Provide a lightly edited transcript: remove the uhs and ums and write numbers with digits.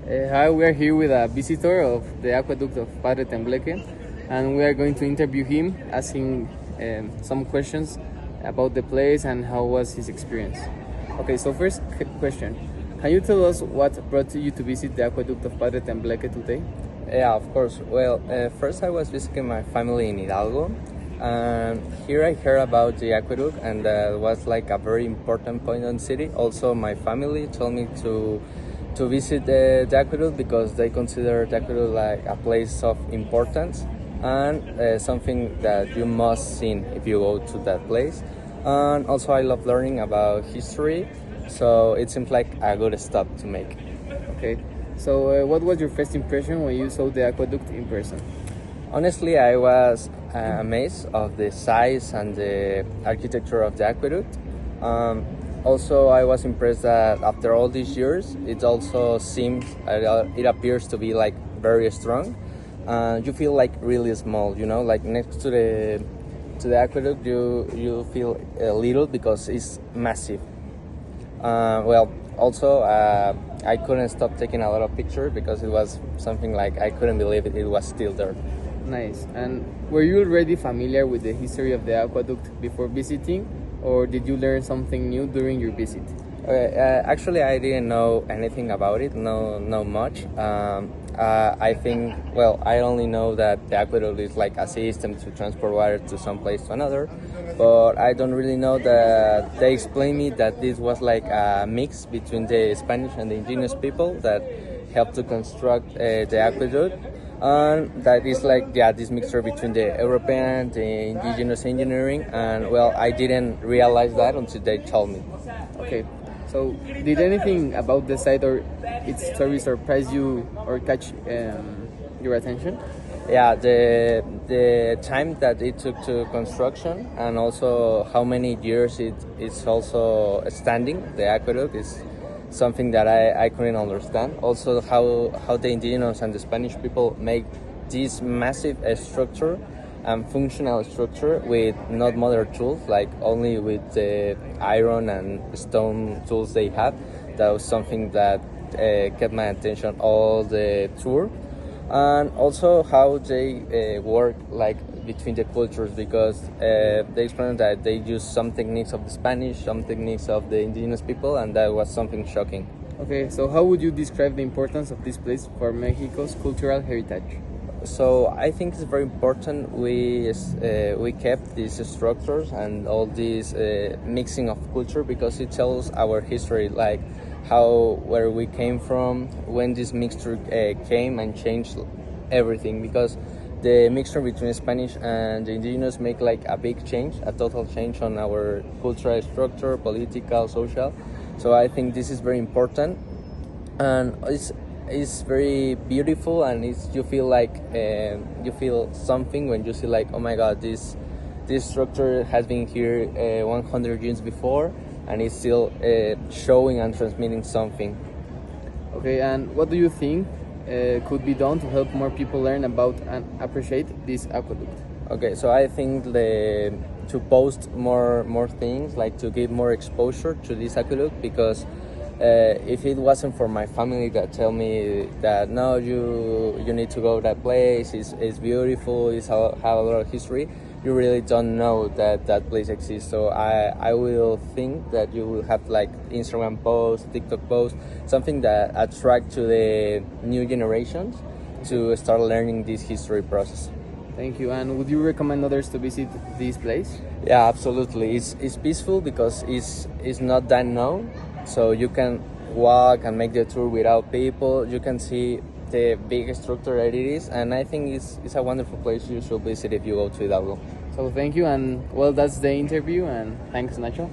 Hi, we are here with a visitor of the Aqueduct of Padre Tembleque, and we are going to interview him, asking some questions about the place and how was his experience. Okay, so first question, can you tell us what brought you to visit the Aqueduct of Padre Tembleque today? Yeah, of course. Well, first I was visiting my family in Hidalgo, and here I heard about the aqueduct, and that was like a very important point in the city. Also, my family told me to visit the aqueduct because they consider the aqueduct like a place of importance and something that you must see if you go to that place. And also, I love learning about history, so it seems like a good stop to make. Okay, so what was your first impression when you saw the aqueduct in person? Honestly, I was amazed of the size and the architecture of the aqueduct. Also, I was impressed that after all these years, it also seems, it appears to be like very strong. You feel like really small, like next to the aqueduct, you feel little because it's massive. Well, also, I couldn't stop taking a lot of pictures because it was something like I couldn't believe it was still there. Nice. And were you already familiar with the history of the aqueduct before visiting, or did you learn something new during your visit? Actually, I didn't know anything about it, no much. I think, well, I only know that the aqueduct is like a system to transport water to some place to another, but I don't really know that they explained me that this was like a mix between the Spanish and the indigenous people that helped to construct the aqueduct. And that is like, yeah, this mixture between the European, the indigenous engineering, and well, I didn't realize that until they told me. Okay, so did anything about the site or its story surprise you or catch your attention? Yeah, the time that it took to construction, and also how many years it is also standing, the aqueduct, is something that I couldn't understand. Also, how the indigenous and the Spanish people make this massive structure and functional structure with not modern tools, like only with the iron and stone tools they have. That was something that kept my attention all the tour. And also how they work like between the cultures, because they explained that they use some techniques of the Spanish, some techniques of the indigenous people, and that was something shocking. Okay, so how would you describe the importance of this place for Mexico's cultural heritage? So I think it's very important we kept these structures and all this mixing of culture, because it tells our history, like where we came from, when this mixture came and changed everything, because the mixture between Spanish and the indigenous make like a big change, a total change on our cultural structure, political, social. So I think this is very important, and it's very beautiful, and you feel like you feel something when you see like, oh my God, this structure has been here 100 years before, and it's still showing and transmitting something. Okay, and what do you think could be done to help more people learn about and appreciate this aqueduct? Okay, so I think to post more things, like to give more exposure to this aqueduct, because if it wasn't for my family that tell me that no, you need to go to that place, it's beautiful, have a lot of history, you really don't know that place exists. So I will think that you will have like Instagram posts, TikTok posts, something that attract to the new generations to start learning this history process. Thank you. And would you recommend others to visit this place? Yeah, absolutely. It's peaceful because it's not that known, so you can walk and make the tour without people. You can see the big structure that it is, and I think it's a wonderful place you should visit if you go to Hidalgo. So thank you, and well, that's the interview, and thanks, Nacho.